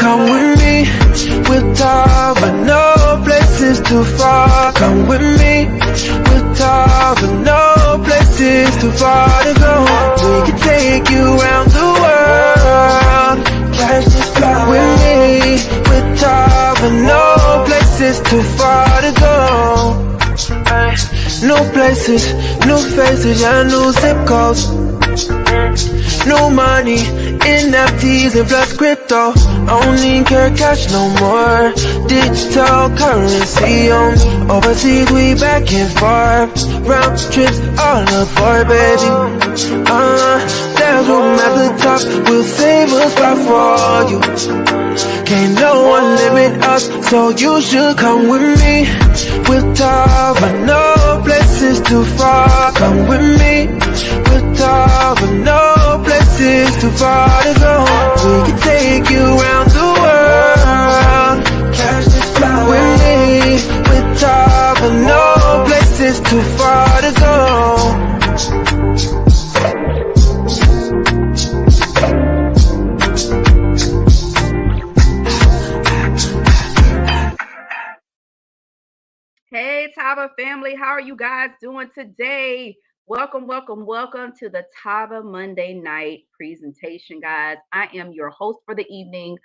come with me. With Tava, no places too far. Come with me. With Tava, no places too far to go. We can take you around the world. Cash this fly with me. With Tava, no places too far to go. New places, new faces, yeah, new zip codes. New money, NFTs and plus crypto. Don't need care cash no more. Digital currency on me. Overseas we back and forth. Round trips all aboard, baby. There's room at the top. We'll save a spot for you. Can't no one limit us, so you should come with me. With Tava, no places too far. Come with me. With Tava, no places too far to go. We can take you around the world. Cash this fly with me. With Tava, no places too far to go. Hey, Tava family, how are you guys doing today? Welcome to the Tava Monday night presentation, guys. I am your host for the evening,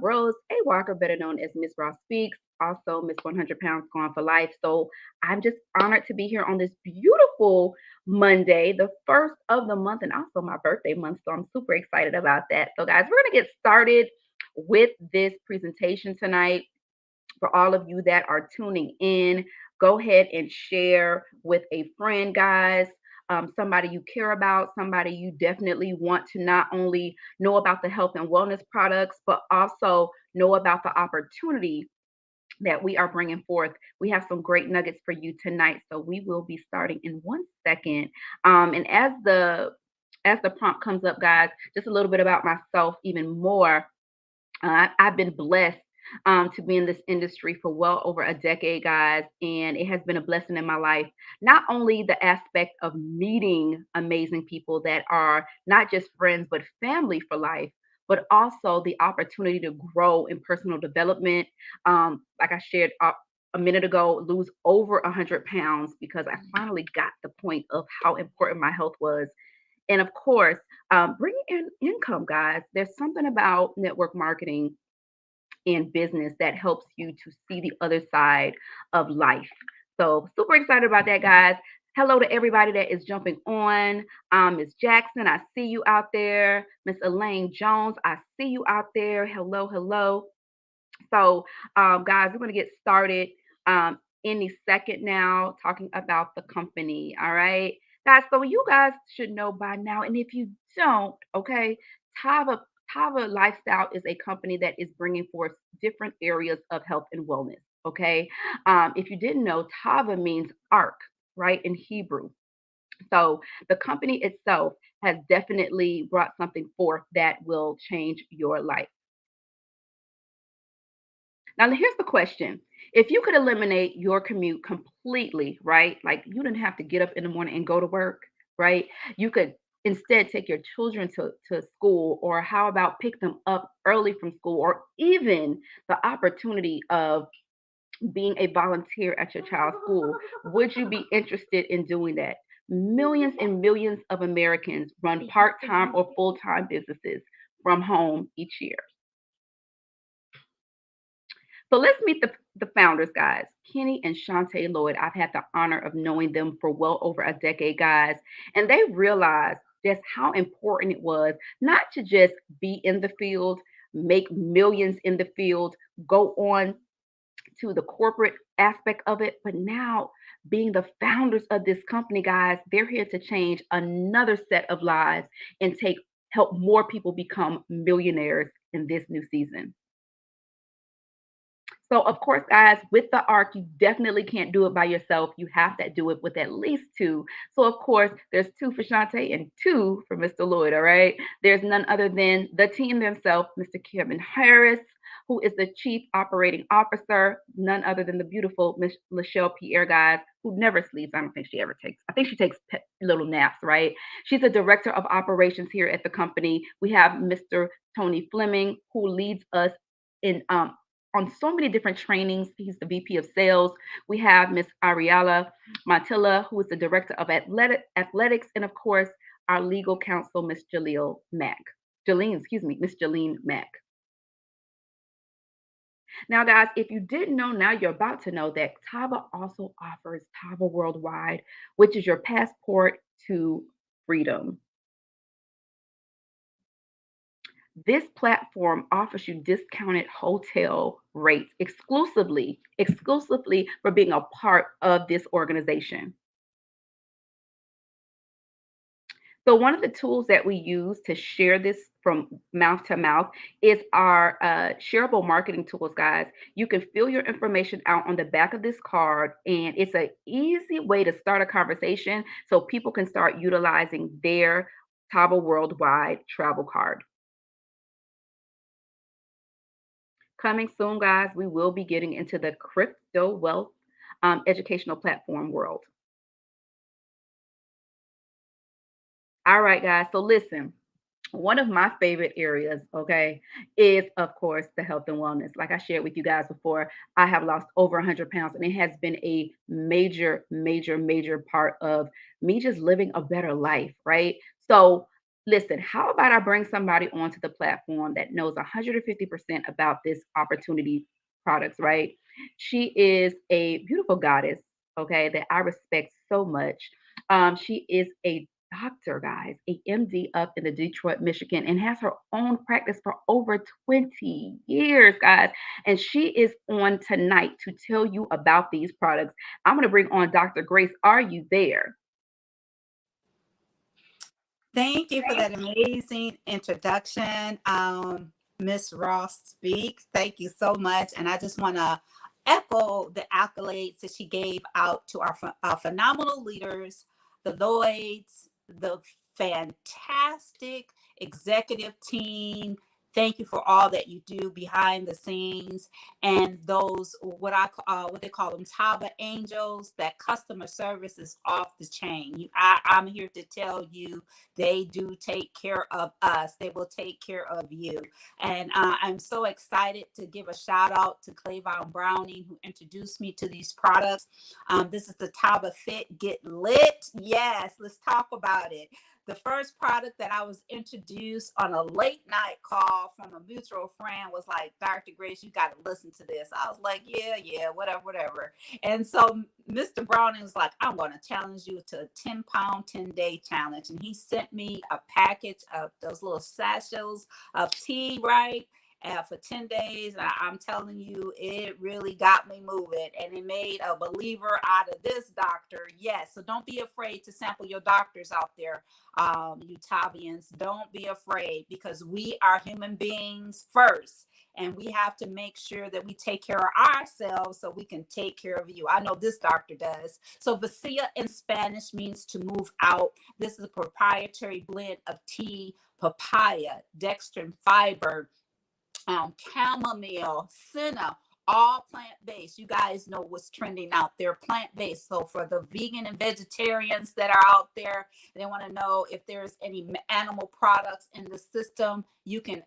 Rose A. Walker, better known as Miss Ross Speaks, also Miss 100 Pounds Gone for Life. So I'm just honored to be here on this beautiful Monday, the first of the month, and also my birthday month. So I'm super excited about that. So, guys, we're going to get started with this presentation tonight. For all of you that are tuning in, go ahead and share with a friend, guys. Somebody you care about, somebody you definitely want to not only know about the health and wellness products, but also know about the opportunity that we are bringing forth. We have some great nuggets for you tonight, so we will be starting in 1 second. And as the prompt comes up, guys, just a little bit about myself, even more. I've been blessed to be in this industry for well over a decade, guys, and it has been a blessing in my life. Not only the aspect of meeting amazing people that are not just friends, but family for life, but also the opportunity to grow in personal development. Like I shared a minute ago, lose over 100 pounds because I finally got the point of how important my health was. And of course, bringing in income, guys. There's something about network marketing in business that helps you to see the other side of life. So super excited about that, guys. Hello to everybody that is jumping on. Miss Jackson, I see you out there. Miss Elaine Jones, I see you out there. Hello, hello. So, guys, we're going to get started any second now talking about the company. All right, guys. So you guys should know by now, and if you don't, okay, Tava Tava Lifestyle is a company that is bringing forth different areas of health and wellness. Okay, if you didn't know, Tava means ark, right, in Hebrew. So the company itself has definitely brought something forth that will change your life. Now, here's the question. If you could eliminate your commute completely, right? Like you didn't have to get up in the morning and go to work, right? You could instead take your children to school, or how about pick them up early from school, or even the opportunity of being a volunteer at your child's school. Would you be interested in doing that? Millions and millions of Americans run part time or full time businesses from home each year. So let's meet the founders, guys. Kenny and Shantae Lloyd. I've had the honor of knowing them for well over a decade, guys. And they realized just how important it was not to just be in the field, make millions in the field, go on to the corporate aspect of it, but now being the founders of this company, guys, they're here to change another set of lives and help more people become millionaires in this new season. So, of course, guys, with the ARC, you definitely can't do it by yourself. You have to do it with at least two. So, of course, there's two for Shantae and two for Mr. Lloyd, all right? There's none other than the team themselves, Mr. Kevin Harris, who is the Chief Operating Officer, none other than the beautiful Miss Lachelle Pierre, guys, who never sleeps. I don't think she ever takes, I think she takes little naps, right? She's the Director of Operations here at the company. We have Mr. Tony Fleming, who leads us in on so many different trainings. He's the VP of Sales. We have Miss Ariella Montilla, who is the Director of Athletics, and of course, our legal counsel, Miss Miss Jalene Mack. Now, guys, if you didn't know, now you're about to know that Tava also offers Tava Worldwide, which is your passport to freedom. This platform offers you discounted hotel rates exclusively for being a part of this organization. So one of the tools that we use to share this from mouth to mouth is our shareable marketing tools, guys. You can fill your information out on the back of this card, and it's an easy way to start a conversation so people can start utilizing their Tava Worldwide travel card. Coming soon, guys, we will be getting into the crypto wealth educational platform world. All right, guys. So listen, one of my favorite areas, okay, is of course the health and wellness. Like I shared with you guys before, I have lost over 100 pounds, and it has been a major, major, major part of me just living a better life, right? So listen, how about I bring somebody onto the platform that knows 150% about this opportunity products, right? She is a beautiful goddess, okay, that I respect so much. She is a doctor, guys, a MD up in the Detroit, Michigan, and has her own practice for over 20 years, guys. And she is on tonight to tell you about these products. I'm going to bring on Dr. Grace. Are you there? Thank you for that amazing introduction, Miss Ross Speaks. Thank you so much. And I just want to echo the accolades that she gave out to our phenomenal leaders, the Lloyds, the fantastic executive team. Thank you for all that you do behind the scenes, and those what they call them Tava angels. That customer service is off the chain. I'm here to tell you, they do take care of us. They will take care of you. And I'm so excited to give a shout out to Clayvon Browning, who introduced me to these products. This is the Tava Fit Get Lit. Yes, let's talk about it. The first product that I was introduced on a late night call from a mutual friend was like, Dr. Grace, you got to listen to this. I was like, yeah, whatever. And so Mr. Browning was like, I'm going to challenge you to a 10-pound, 10-day challenge. And he sent me a package of those little sachets of tea, right? For 10 days. And I'm telling you, it really got me moving, and it made a believer out of this doctor. Yes. So don't be afraid to sample your doctors out there. You Tavians, don't be afraid, because we are human beings first. And we have to make sure that we take care of ourselves so we can take care of you. I know this doctor does. So Vacilla in Spanish means to move out. This is a proprietary blend of tea, papaya, dextrin fiber, chamomile, senna, all plant-based. You guys know what's trending out there, plant-based. So for the vegan and vegetarians that are out there, they want to know if there's any animal products in the system. You can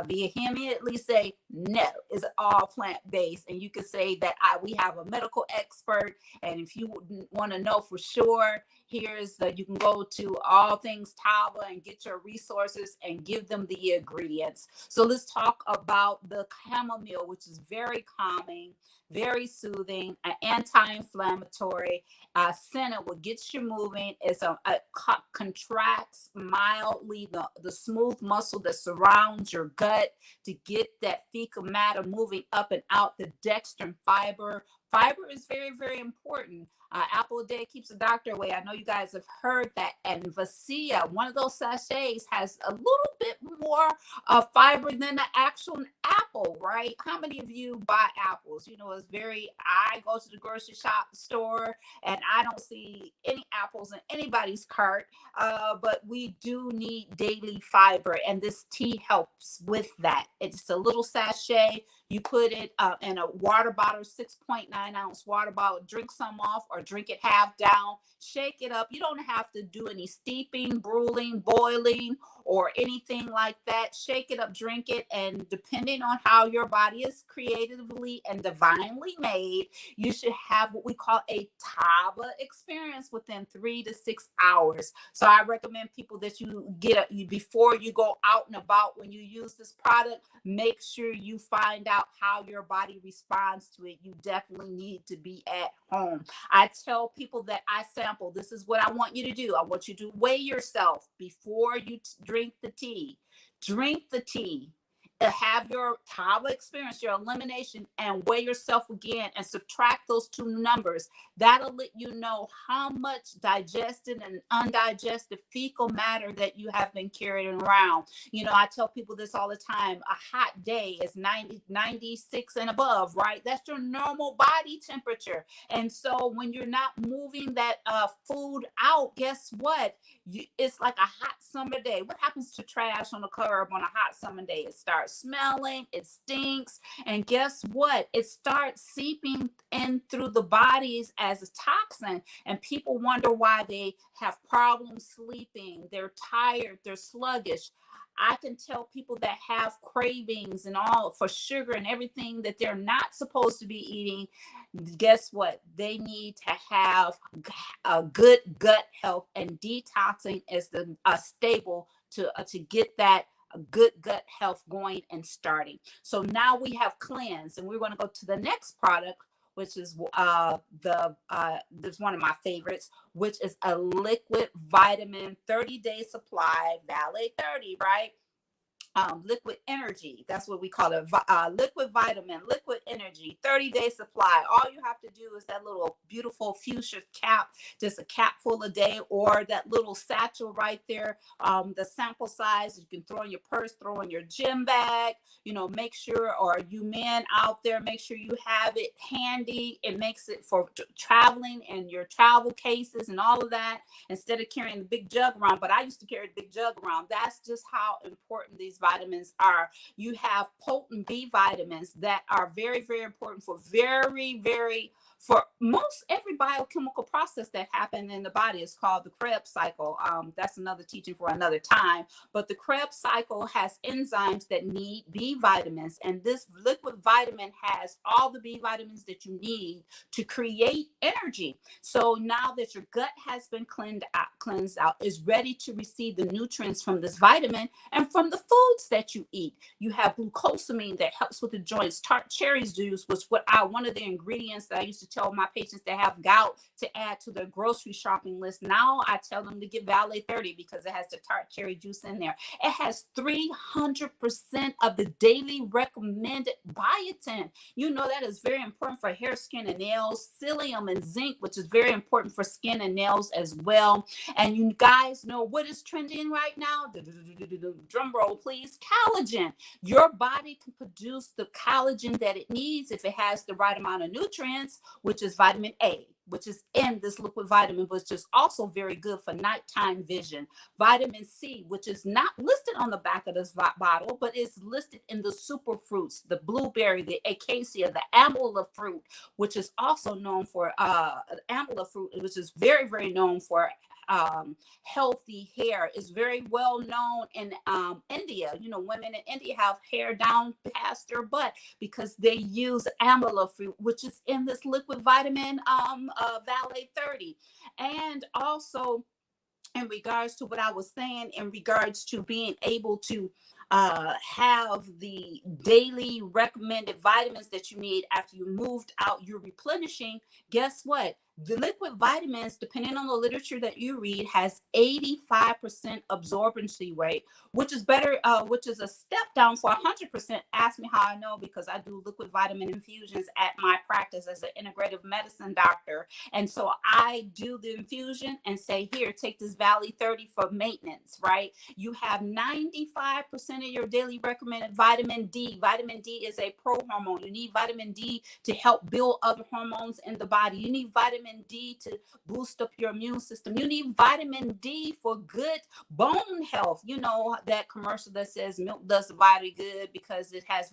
vehemently say no, it's all plant-based. And you can say that we have a medical expert. And if you want to know for sure, you can go to All Things Tava and get your resources and give them the ingredients. So let's talk about the chamomile, which is very calming, very soothing, an anti-inflammatory. Senna, what gets you moving is it contracts mildly the smooth muscle that surrounds your gut to get that fecal matter moving up and out. The dextrin fiber is very, very important. Apple a day keeps the doctor away. I know you guys have heard that. And Vacilla, one of those sachets, has a little bit more fiber than the actual apple, right? How many of you buy apples? You know, I go to the grocery store and I don't see any apples in anybody's cart, but we do need daily fiber, and this tea helps with that. It's a little sachet. You put it in a water bottle, 6.9 ounce water bottle, drink some off or drink it half down, shake it up. You don't have to do any steeping, brewing, boiling, or anything like that, shake it up, drink it. And depending on how your body is creatively and divinely made, you should have what we call a Tava experience within 3 to 6 hours. So I recommend people that you before you go out and about, when you use this product, make sure you find out how your body responds to it. You definitely need to be at home. I tell people that I sample. This is what I want you to do. I want you to weigh yourself before you drink the tea. Drink the tea. Have your Tava experience, your elimination, and weigh yourself again and subtract those two numbers. That'll let you know how much digested and undigested fecal matter that you have been carrying around. You know, I tell people this all the time. A hot day is 90, 96 and above, right? That's your normal body temperature. And so when you're not moving that food out, guess what? It's like a hot summer day. What happens to trash on the curb on a hot summer day? It starts smelling, it stinks, and guess what? It starts seeping in through the bodies as a toxin, and people wonder why they have problems sleeping, they're tired, they're sluggish. I can tell people that have cravings and all for sugar and everything that they're not supposed to be eating. Guess what? They need to have a good gut health, and detoxing is the stable to get that good gut health going and starting. So now we have cleanse, and we're going to go to the next product, which is there's one of my favorites, which is a liquid vitamin 30-day supply, Valet 30, right? Liquid energy. That's what we call it. Liquid vitamin, liquid energy, 30-day supply. All you have to do is that little beautiful fuchsia cap, just a cap full a day, or that little satchel right there. The sample size you can throw in your purse, throw in your gym bag. You know, make sure, or you men out there, make sure you have it handy. It makes it for traveling and your travel cases and all of that, instead of carrying the big jug around. But I used to carry the big jug around. That's just how important these vitamins are. You have potent B vitamins that are very, very important for for most every biochemical process that happens in the body. Is called the Krebs cycle. That's another teaching for another time. But the Krebs cycle has enzymes that need B vitamins, and this liquid vitamin has all the B vitamins that you need to create energy. So now that your gut has been cleansed out, is ready to receive the nutrients from this vitamin and from the foods that you eat. You have glucosamine that helps with the joints. Tart cherry juice was one of the ingredients that I used to tell my patients that have gout to add to their grocery shopping list. Now I tell them to get Valet 30 because it has the tart cherry juice in there. It has 300% of the daily recommended biotin. You know, that is very important for hair, skin, and nails. Psyllium and zinc, which is very important for skin and nails as well. And you guys know what is trending right now? Drum roll, please. Collagen. Your body can produce the collagen that it needs if it has the right amount of nutrients, which is vitamin A, which is in this liquid vitamin, which is also very good for nighttime vision. Vitamin C, which is not listed on the back of this bottle, but is listed in the super fruits, the blueberry, the acacia, the amala fruit, which is also known for amala fruit, which is very, very known for healthy hair. Is very well known in India. You know, women in India have hair down past their butt because they use amala fruit, which is in this liquid vitamin Valet 30. And also, in regards to what I was saying, in regards to being able to have the daily recommended vitamins that you need after you moved out, you're replenishing. Guess what? The liquid vitamins, depending on the literature that you read, has 85% absorbency rate, which is better, which is a step down for 100%. Ask me how I know, because I do liquid vitamin infusions at my practice as an integrative medicine doctor. And so I do the infusion and say, here, take this Valet 30 for maintenance, right? You have 95% of your daily recommended vitamin D. Vitamin D is a pro-hormone. You need vitamin D to help build other hormones in the body. You need vitamin vitamin D to boost up your immune system. You need vitamin D for good bone health. You know that commercial that says milk does the body good because it has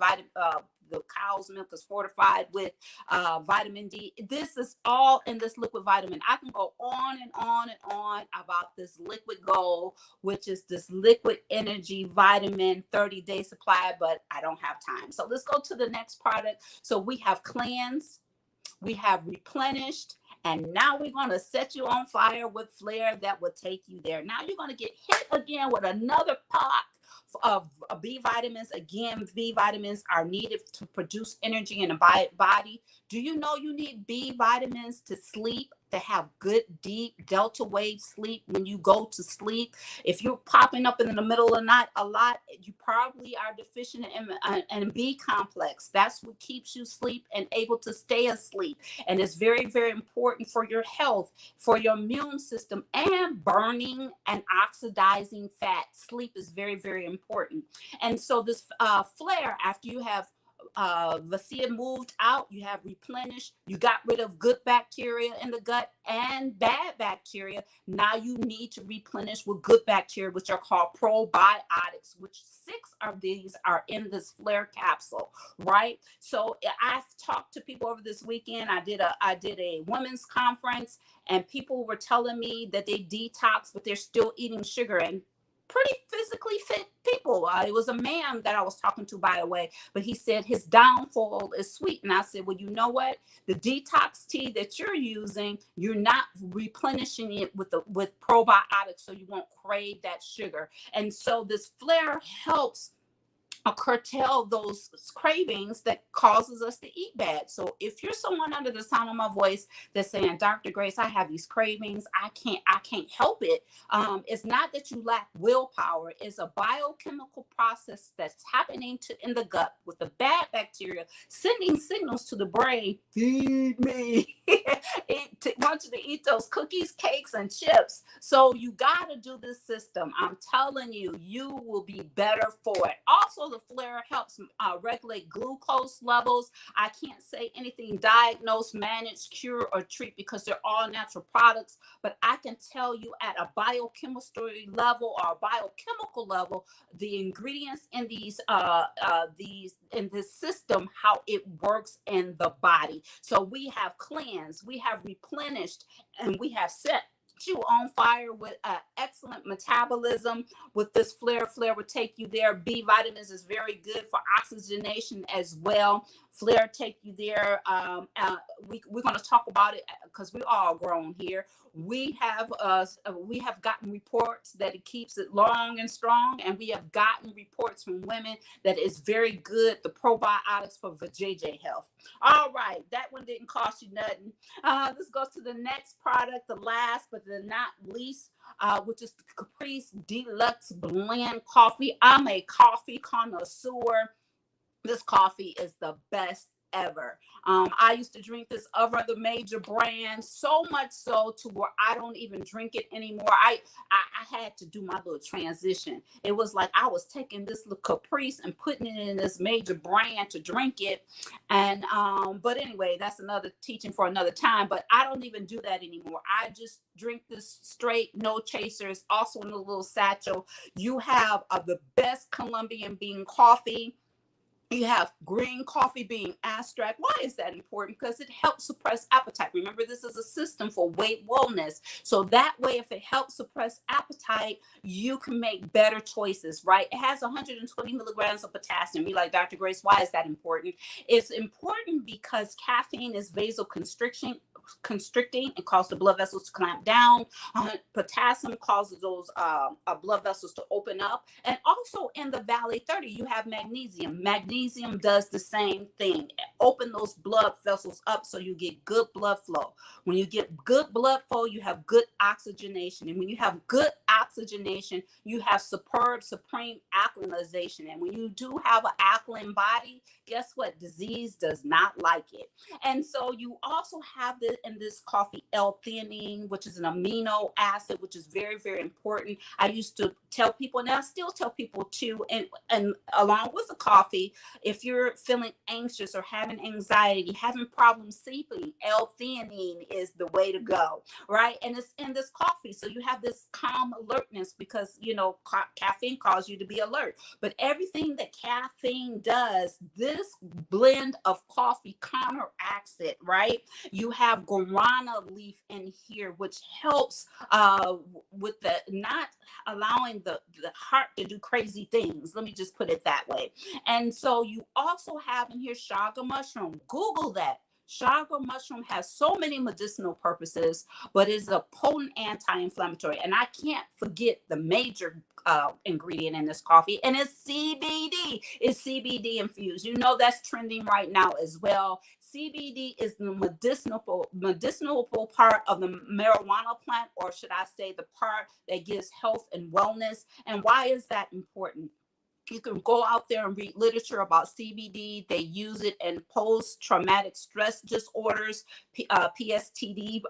the cow's milk is fortified with vitamin D. This is all in this liquid vitamin. I can go on and on and on about this liquid gold, which is this liquid energy vitamin 30-day supply, but I don't have time. So let's go to the next product. So we have cleanse, we have replenished, and now we're going to set you on fire with Flare that will take you there. Now you're going to get hit again with another pot of B vitamins. Again, B vitamins are needed to produce energy in the body. Do you know you need B vitamins to sleep, to have good, deep delta wave sleep when you go to sleep? If you're popping up in the middle of the night a lot, you probably are deficient in B complex. That's what keeps you asleep and able to stay asleep. And it's very, very important for your health, for your immune system, and burning and oxidizing fat. Sleep is very, very important. And so this Flare, after you have Vacia moved out, you have replenished, you got rid of good bacteria in the gut and bad bacteria. Now you need to replenish with good bacteria, which are called probiotics, which 6 of these are in this Flare capsule, right? So I've talked to people over this weekend. I did a women's conference, and people were telling me that they detox, but they're still eating sugar, and pretty physically fit people. It was a man that I was talking to, by the way, but he said his downfall is sweet. And I said, well, you know what? The detox tea that you're using, you're not replenishing it with probiotics, so you won't crave that sugar. And so this Flare helps curtail those cravings that causes us to eat bad. So if you're someone under the sound of my voice that's saying, Dr. Grace, I have these cravings, I can't help it. It's not that you lack willpower. It's a biochemical process that's happening in the gut with the bad bacteria, sending signals to the brain, feed me. It wants you to eat those cookies, cakes, and chips. So you got to do this system. I'm telling you, you will be better for it. Also, the Flare helps regulate glucose levels. I can't say anything diagnose, manage, cure, or treat because they're all natural products, but I can tell you at a biochemistry level or a biochemical level, the ingredients in these in this system, how it works in the body. So we have cleansed, we have replenished, and we have set you on fire with excellent metabolism. With this Flare will take you there. B vitamins is very good for oxygenation as well. Flare take you there. We're going to talk about it because we're all grown here. We have gotten reports that it keeps it long and strong, and we have gotten reports from women that it's very good, the probiotics for vajayjay health. All right, that one didn't cost you nothing. Let's go to the next product, the last but the not least, which is the Caprice Deluxe Blend Coffee. I'm a coffee connoisseur. This coffee is the best ever. I used to drink this of other major brands, so much so to where I don't even drink it anymore. I had to do my little transition. It was like I was taking this little Caprice and putting it in this major brand to drink it. And but anyway, that's another teaching for another time. But I don't even do that anymore. I just drink this straight, no chasers. Also in a little satchel, you have the best Colombian bean coffee. You have green coffee bean extract. Why is that important? Because it helps suppress appetite. Remember, this is a system for weight wellness. So that way, if it helps suppress appetite, you can make better choices, right? It has 120 milligrams of potassium. You're like, Dr. Grace, why is that important? It's important because caffeine is vasoconstricting and causes the blood vessels to clamp down. Potassium causes those blood vessels to open up. And also in the Valley 30, you have magnesium. Magnesium does the same thing. Open those blood vessels up so you get good blood flow. When you get good blood flow, you have good oxygenation. And when you have good oxygenation, you have supreme alkalization. And when you do have an alkaline body, guess what? Disease does not like it. And so you also have this in this coffee L-theanine, which is an amino acid, which is very, very important. I used to tell people, and I still tell people too, and along with the coffee, If you're feeling anxious or having anxiety, having problems sleeping, L-theanine is the way to go, right? And it's in this coffee. So you have this calm alertness because, caffeine causes you to be alert. But everything that caffeine does, this blend of coffee counteracts it, right? You have guarana leaf in here, which helps with the not allowing the heart to do crazy things. Let me just put it that way. And so you also have in here chaga mushroom. Google that. Chaga mushroom has so many medicinal purposes, but is a potent anti-inflammatory. And I can't forget the major ingredient in this coffee, and it's CBD. It's CBD infused. That's trending right now as well. CBD is the medicinal part of the marijuana plant, or should I say the part that gives health and wellness. And why is that important? You can go out there and read literature about CBD. They use it in post-traumatic stress disorders, PSTD.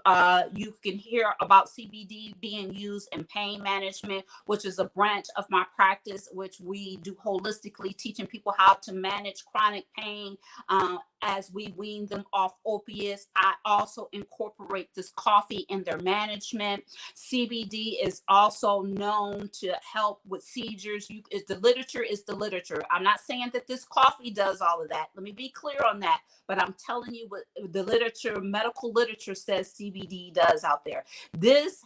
You can hear about CBD being used in pain management, which is a branch of my practice, which we do holistically, teaching people how to manage chronic pain as we wean them off opiates. I also incorporate this coffee in their management. CBD is also known to help with seizures. The literature is the literature. I'm not saying that this coffee does all of that. Let me be clear on that. But I'm telling you what the literature, medical literature says CBD does out there. This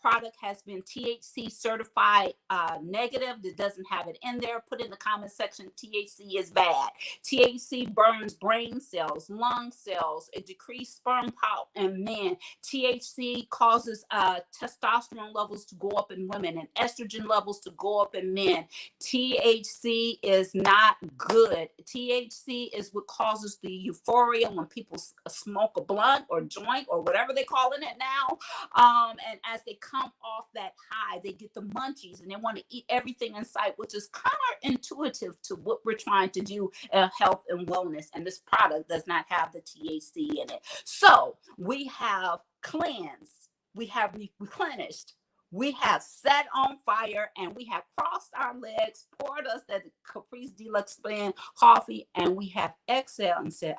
product has been THC certified negative. That doesn't have it in there. Put in the comment section, THC is bad. THC burns brain cells, lung cells. It decreases sperm count in men. THC causes testosterone levels to go up in women and estrogen levels to go up in men. THC is not good. THC is what causes the euphoria when people smoke a blunt or joint or whatever they're calling it now. And as they come off that high, they get the munchies and they want to eat everything in sight, which is counterintuitive to what we're trying to do in health and wellness. And this product does not have the THC in it. So we have cleansed, we have replenished, we have set on fire, and we have crossed our legs, poured us that Caprice Deluxe blend coffee, and we have exhaled and said,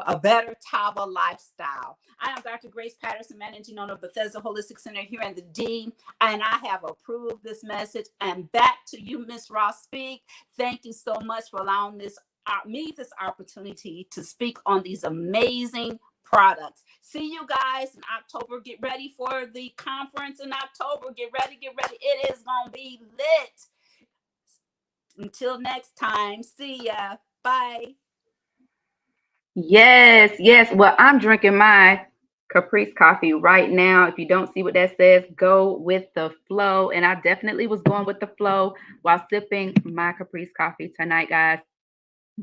a better Tava lifestyle. I am Dr. Grace Patterson, managing owner of Bethesda Holistic Center here in the D, and I have approved this message. And back to you, Miss Ross Speak. Thank you so much for allowing this opportunity to speak on these amazing products. See you guys in October. Get ready for the conference in October. Get ready. It is going to be lit. Until next time, see ya. Bye. Yes. Well, I'm drinking my Caprice coffee right now. If you don't see what that says, go with the flow. And I definitely was going with the flow while sipping my Caprice coffee tonight, guys.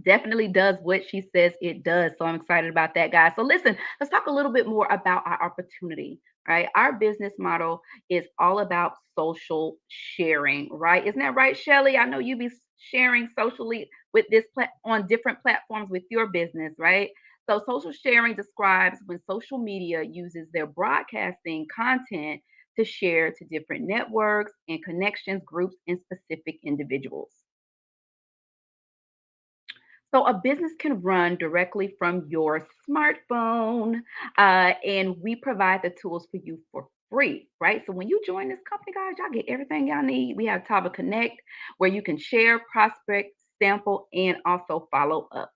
Definitely does what she says it does. So I'm excited about that, guys. So listen, let's talk a little bit more about our opportunity, right? Our business model is all about social sharing, right? Isn't that right, Shelly? I know you be sharing socially with this on different platforms with your business, right? So social sharing describes when social media uses their broadcasting content to share to different networks and connections, groups, and specific individuals. So a business can run directly from your smartphone, and we provide the tools for you for free, right? So when you join this company, guys, y'all get everything y'all need. We have Tava Connect, where you can share, prospect, sample, and also follow up.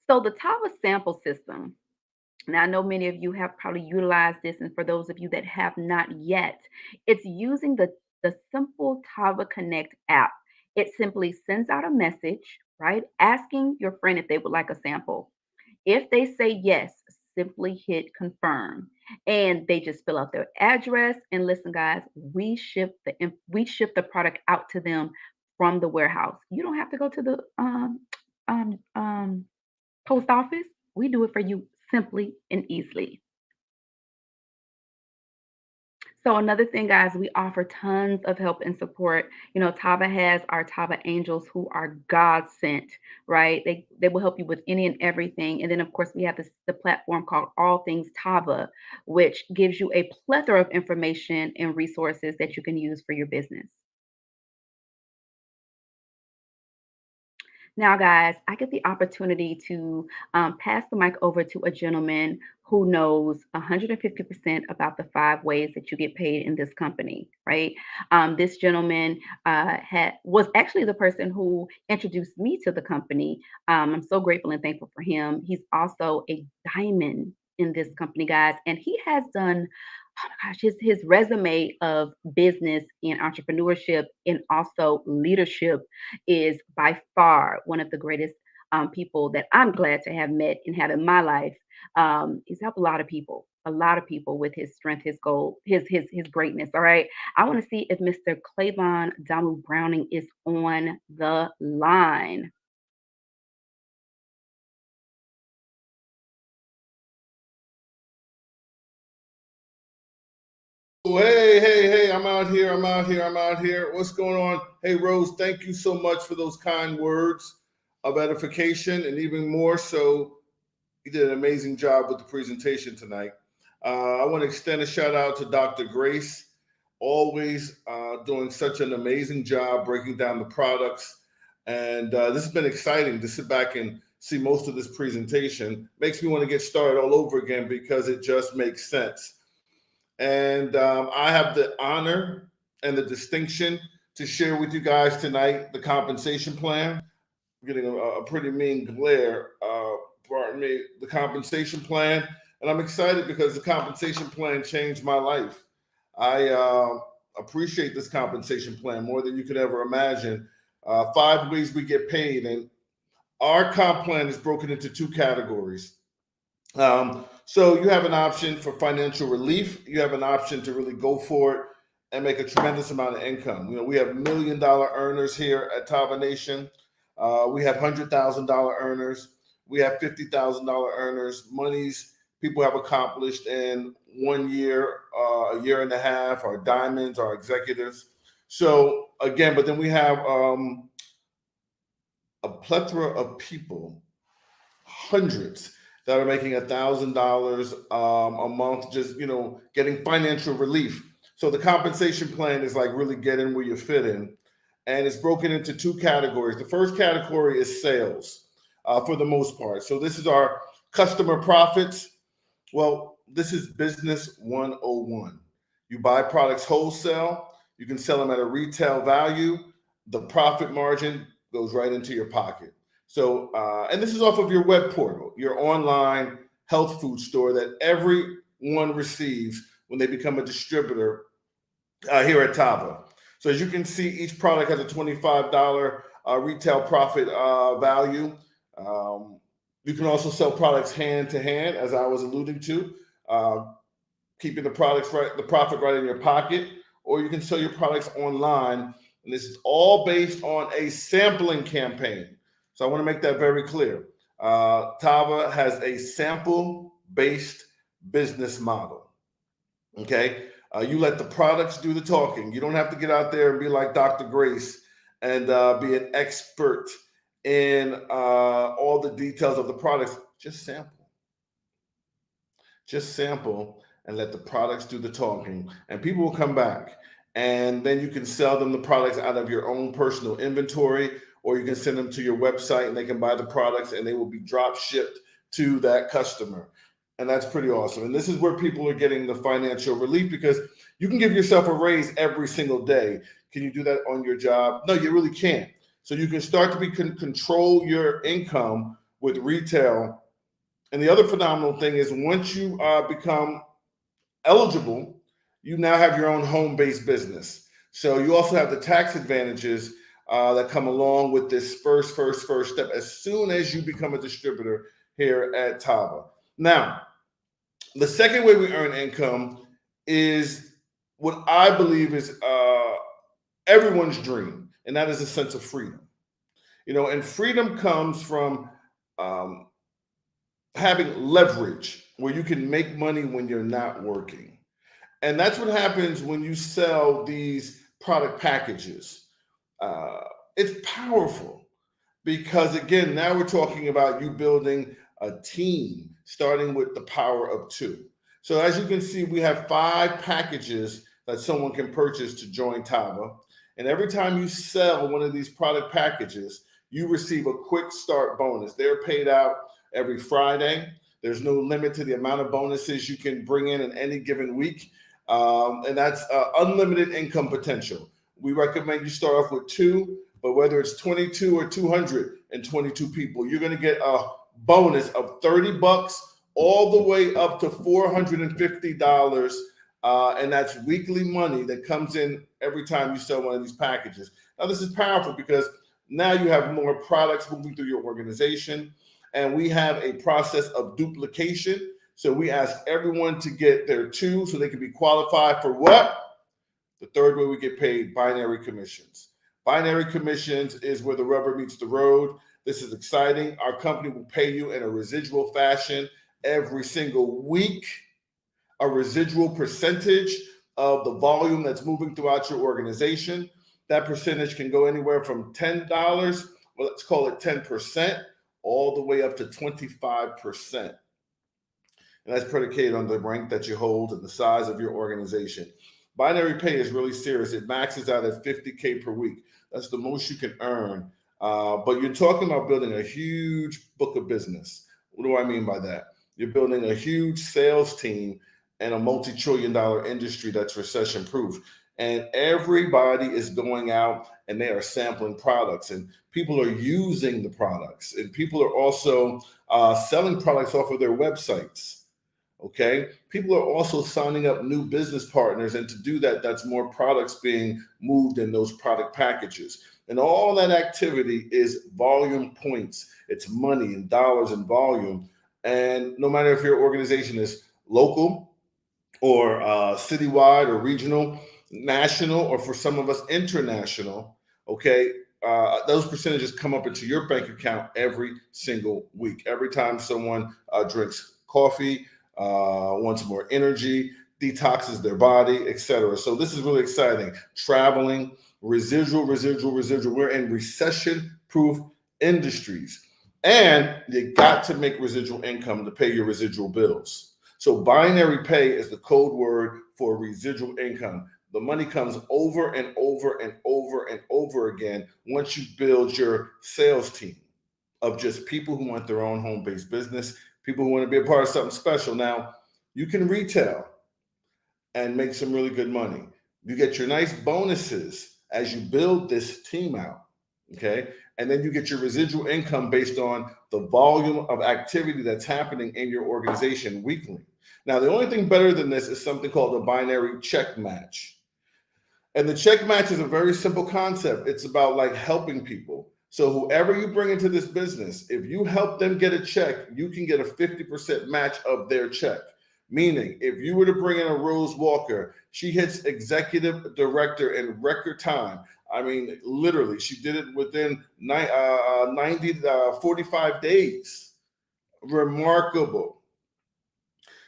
So the Tava sample system. Now, I know many of you have probably utilized this, and for those of you that have not yet, it's using the simple Tava Connect app. It simply sends out a message, right, asking your friend if they would like a sample. If they say yes, simply hit confirm, and they just fill out their address. And listen, guys, we ship the product out to them from the warehouse. You don't have to go to the um, um, post office. We do it for you simply and easily. So another thing, guys, we offer tons of help and support. Tava has our Tava Angels who are God sent, right? They will help you with any and everything. And then of course we have the platform called All Things Tava, which gives you a plethora of information and resources that you can use for your business. Now, guys, I get the opportunity to pass the mic over to a gentleman who knows 150% about the 5 ways that you get paid in this company, right? This gentleman was actually the person who introduced me to the company. I'm so grateful and thankful for him. He's also a diamond in this company, guys, and he has done, oh my gosh, his resume of business and entrepreneurship and also leadership is by far one of the greatest people that I'm glad to have met and have in my life. He's helped a lot of people with his strength, his goal, his greatness. All right. I want to see if Mr. Clavon Damu Browning is on the line. Oh, hey, I'm out here. I'm out here. What's going on? Hey, Rose, thank you so much for those kind words of edification. And even more so, you did an amazing job with the presentation tonight. I want to extend a shout out to Dr. Grace, always doing such an amazing job breaking down the products. And this has been exciting to sit back and see most of this presentation. Makes me want to get started all over again because it just makes sense. And I have the honor and the distinction to share with you guys tonight the compensation plan. I'm getting a pretty mean glare. Pardon me, the compensation plan. And I'm excited because the compensation plan changed my life. I appreciate this compensation plan more than you could ever imagine. 5 ways we get paid. And our comp plan is broken into 2 categories. So you have an option for financial relief. You have an option to really go for it and make a tremendous amount of income. You know, we have $1 million earners here at Tava Nation. We have $100,000 earners. We have $50,000 earners. Monies people have accomplished in 1 year, a year and a half. Our diamonds, our executives. So again, but then we have a plethora of people, hundreds that are making $1,000 a month, just getting financial relief. So the compensation plan is like really getting where you fit in, and it's broken into 2 categories. The first category is sales, for the most part. So this is our customer profits. Well, this is business 101. You buy products wholesale. You can sell them at a retail value. The profit margin goes right into your pocket. So, and this is off of your web portal, your online health food store that everyone receives when they become a distributor here at Tava. So as you can see, each product has a $25 retail profit value. You can also sell products hand to hand, as I was alluding to, keeping the profit right in your pocket, or you can sell your products online. And this is all based on a sampling campaign. So I want to make that very clear. Tava has a sample-based business model. Okay, you let the products do the talking. You don't have to get out there and be like Dr. Grace and be an expert in all the details of the products. Just sample and let the products do the talking, and people will come back. And then you can sell them the products out of your own personal inventory, or you can send them to your website and they can buy the products and they will be drop shipped to that customer. And that's pretty awesome. And this is where people are getting the financial relief, because you can give yourself a raise every single day. Can you do that on your job? No, you really can't. So you can start to control your income with retail. And the other phenomenal thing is once you become eligible, you now have your own home-based business. So you also have the tax advantages that come along with this first step as soon as you become a distributor here at Tava. Now, the second way we earn income is what I believe is everyone's dream, and that is a sense of freedom. And freedom comes from having leverage where you can make money when you're not working. And that's what happens when you sell these product packages. It's powerful because, again, now we're talking about you building a team, starting with the power of 2. So as you can see, we have 5 packages that someone can purchase to join Tava. And every time you sell one of these product packages, you receive a quick start bonus. They're paid out every Friday. There's no limit to the amount of bonuses you can bring in any given week. And that's unlimited income potential. We recommend you start off with 2, but whether it's 22 or 222 people, you're going to get a bonus of $30 all the way up to $450. And that's weekly money that comes in every time you sell one of these packages. Now, this is powerful because now you have more products moving through your organization, and we have a process of duplication. So we ask everyone to get their 2 so they can be qualified for what? The third way we get paid, binary commissions. Binary commissions is where the rubber meets the road. This is exciting. Our company will pay you in a residual fashion every single week, a residual percentage of the volume that's moving throughout your organization. That percentage can go anywhere from $10, well, let's call it 10%, all the way up to 25%. And that's predicated on the rank that you hold and the size of your organization. Binary pay is really serious. It maxes out at $50K per week. That's the most you can earn. But you're talking about building a huge book of business. What do I mean by that? You're building a huge sales team and a multi-trillion-dollar industry that's recession-proof. And everybody is going out and they are sampling products, and people are using the products, and people are also selling products off of their websites. Okay, people are also signing up new business partners, and to do that, that's more products being moved in those product packages. And all that activity is volume points. It's money and dollars and volume. And no matter if your organization is local or citywide or regional, national, or for some of us international, okay, those percentages come up into your bank account every single week. Every time someone drinks coffee, wants more energy, detoxes their body, etc. So this is really exciting. Traveling, residual. We're in recession-proof industries. And you got to make residual income to pay your residual bills. So binary pay is the code word for residual income. The money comes over and over and over and over again once you build your sales team of just people who want their own home-based business, people who want to be a part of something special. Now, you can retail and make some really good money. You get your nice bonuses as you build this team out, okay? And then you get your residual income based on the volume of activity that's happening in your organization weekly. Now, the only thing better than this is something called a binary check match. And the check match is a very simple concept. It's about like helping people. So whoever you bring into this business, if you help them get a check, you can get a 50% match of their check. Meaning, if you were to bring in a Rose Walker, she hits executive director in record time. I mean, literally, she did it within 45 days. Remarkable.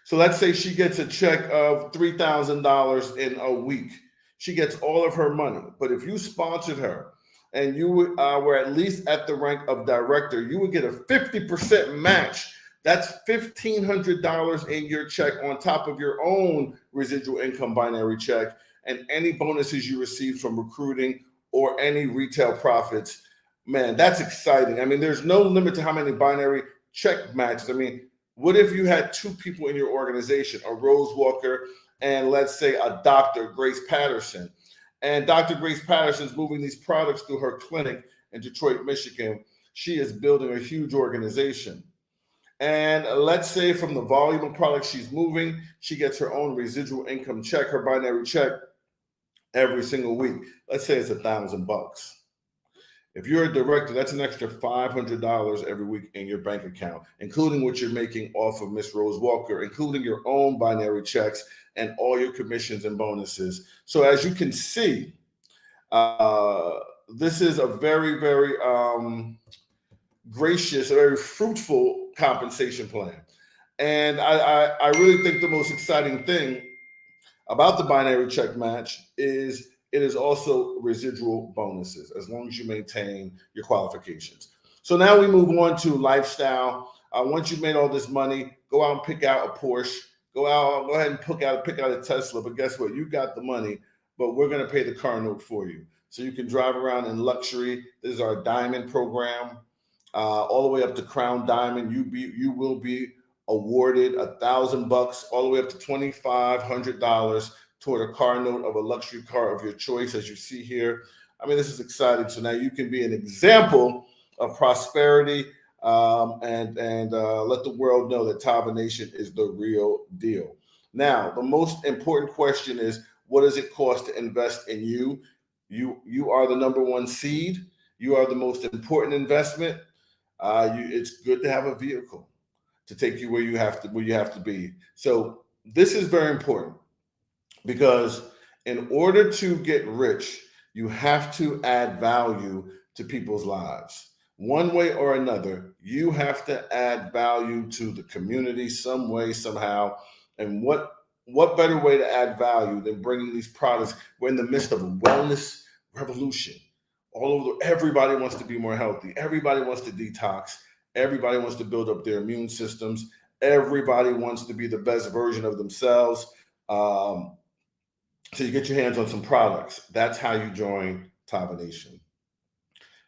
So let's say she gets a check of $3,000 in a week. She gets all of her money. But if you sponsored her and you were at least at the rank of director, you would get a 50% match. That's $1,500 in your check on top of your own residual income binary check and any bonuses you receive from recruiting or any retail profits. Man, that's exciting. I mean, there's no limit to how many binary check matches. I mean, what if you had 2 people in your organization, a Rose Walker and let's say a Dr. Grace Patterson, and Dr. Grace Patterson's moving these products through her clinic in Detroit, Michigan. She is building a huge organization. And let's say from the volume of products she's moving, she gets her own residual income check, her binary check every single week. Let's say it's $1,000. If you're a director, that's an extra $500 every week in your bank account, including what you're making off of Miss Rose Walker, including your own binary checks and all your commissions and bonuses. So as you can see, this is a very, very gracious, a very fruitful compensation plan. And I really think the most exciting thing about the binary check match is it is also residual bonuses as long as you maintain your qualifications. So now we move on to lifestyle. Once you've made all this money, go out and pick out a Porsche. Go ahead and pick out a Tesla. But guess what? You got the money, but we're going to pay the car note for you. So you can drive around in luxury. This is our diamond program, all the way up to Crown Diamond. You will be awarded $1,000, all the way up to $2,500 toward a car note of a luxury car of your choice, as you see here. I mean, this is exciting. So now you can be an example of prosperity, and let the world know that Tava Nation is the real deal. Now, the most important question is, what does it cost to invest in you? You are the number one seed. You are the most important investment. It's good to have a vehicle to take you where you have to be. So this is very important, because in order to get rich, you have to add value to people's lives. One way or another, you have to add value to the community some way, somehow. And what better way to add value than bringing these products? We're in the midst of a wellness revolution. Everybody wants to be more healthy. Everybody wants to detox. Everybody wants to build up their immune systems. Everybody wants to be the best version of themselves. So you get your hands on some products. That's how you join Tava Nation.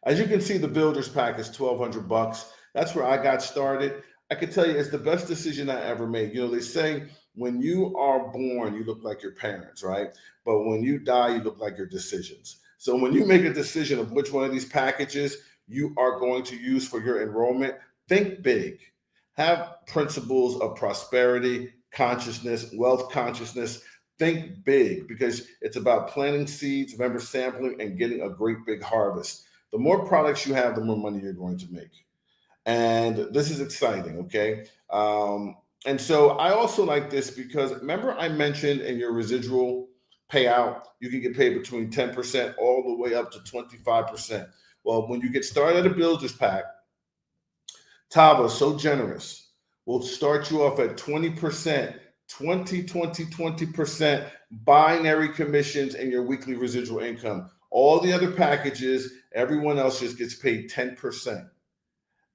As you can see, the Builders Pack is $1,200. That's where I got started. I can tell you, it's the best decision I ever made. You know, they say when you are born, you look like your parents, right? But when you die, you look like your decisions. So when you make a decision of which one of these packages you are going to use for your enrollment, think big. Have principles of prosperity, consciousness, wealth consciousness. Think big, because it's about planting seeds, member sampling, and getting a great big harvest. The more products you have, the more money you're going to make. And this is exciting, okay? And so I also like this because, remember I mentioned in your residual payout, you can get paid between 10% all the way up to 25%. Well, when you get started at a Builders Pack, Tava, so generous, will start you off at 20%, 20% binary commissions in your weekly residual income. All the other packages, everyone else just gets paid 10%.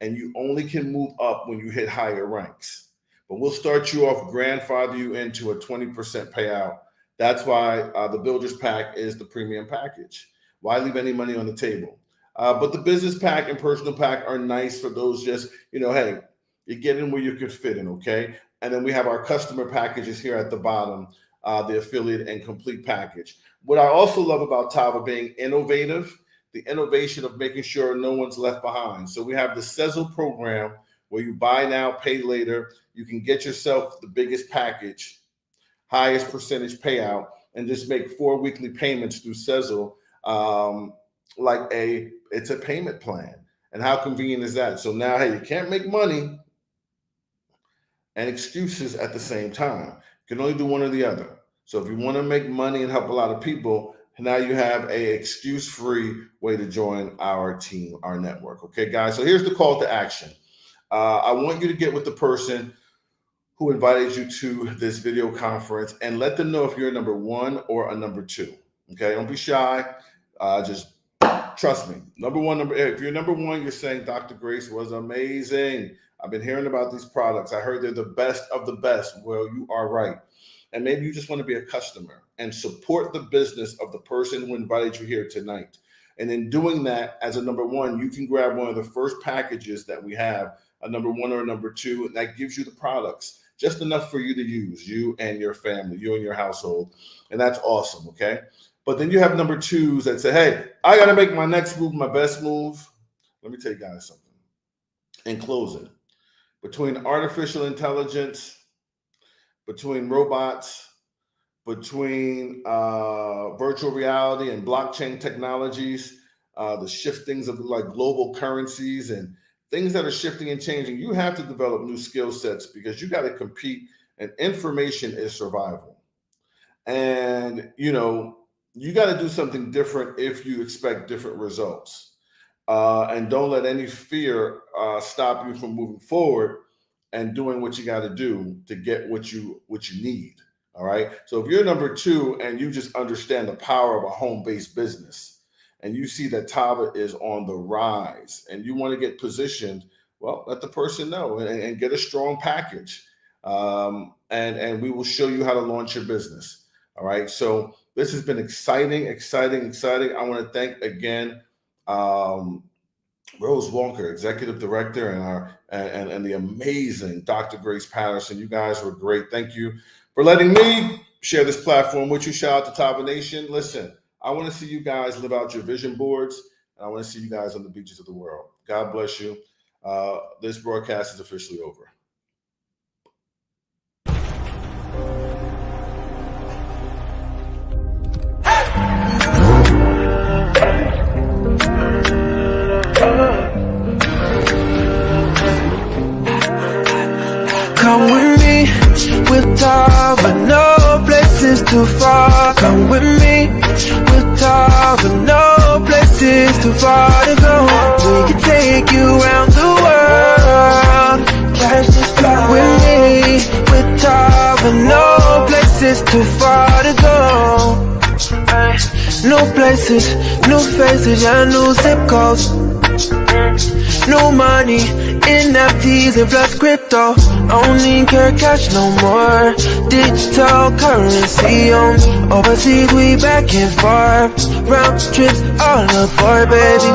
And you only can move up when you hit higher ranks. But we'll start you off, grandfather you into a 20% payout. That's why the Builders Pack is the premium package. Why leave any money on the table? But the business pack and personal pack are nice for those just, hey, you get in where you could fit in, okay? And then we have our customer packages here at the bottom, the affiliate and complete package. What I also love about Tava being innovative, the innovation of making sure no one's left behind. So we have the Sezzle program where you buy now, pay later. You can get yourself the biggest package, highest percentage payout, and just make 4 weekly payments through Sezzle. It's a payment plan. And how convenient is that? So now, hey, you can't make money and excuses at the same time. You can only do one or the other. So if you want to make money and help a lot of people, now you have a excuse-free way to join our team, our network. Okay, guys, so here's the call to action. I want you to get with the person who invited you to this video conference and let them know if you're a number 1 or a number 2. Okay, don't be shy. Just trust me. If you're number 1, you're saying Dr. Grace was amazing. I've been hearing about these products. I heard they're the best of the best. Well, you are right. And maybe you just want to be a customer and support the business of the person who invited you here tonight. And in doing that, as a number 1, you can grab one of the first packages that we have, a number 1 or a number 2, and that gives you the products, just enough for you to use, you and your family, you and your household. And that's awesome, okay? But then you have number 2s that say, hey, I got to make my next move, my best move. Let me tell you guys something. In closing, between artificial intelligence, between robots, between virtual reality and blockchain technologies, the shiftings of like global currencies and things that are shifting and changing, you have to develop new skill sets because you got to compete, and information is survival. And, you got to do something different if you expect different results. And don't let any fear stop you from moving forward and doing what you got to do to get what you need. All right. So if you're number 2 and you just understand the power of a home-based business and you see that Tava is on the rise and you want to get positioned, well, let the person know and get a strong package. And we will show you how to launch your business. All right. So this has been exciting. I want to thank again Rose Walker, Executive Director, and the amazing Dr. Grace Patterson. You guys were great. Thank you for letting me share this platform with you. Shout out to Tava Nation. Listen, I want to see you guys live out your vision boards, and I want to see you guys on the beaches of the world. God bless you. This broadcast is officially over. Come with me, with Tava, no place is too far. Come with me, with Tava, no place is too far to go. We can take you around the world. Catch this flight with me, with Tava, no place is too far to go. New places, new faces, yeah, new zip codes. New money, NFTs and plus crypto. Only care cash no more. Digital currency on me. Overseas we back and forth. Round trips all aboard, baby.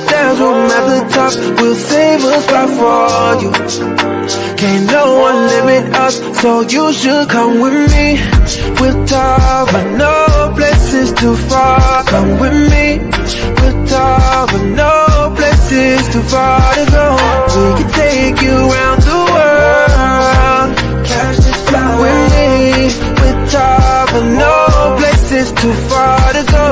There's room at the top. We'll save a spot for you. Can't no one limit us, so you should come with me. With Tava, no place is too far. Come with me. With Tava, no place is too far to go. We can take you around the world. Catch this flight with me. With Tava, no place is too far to go.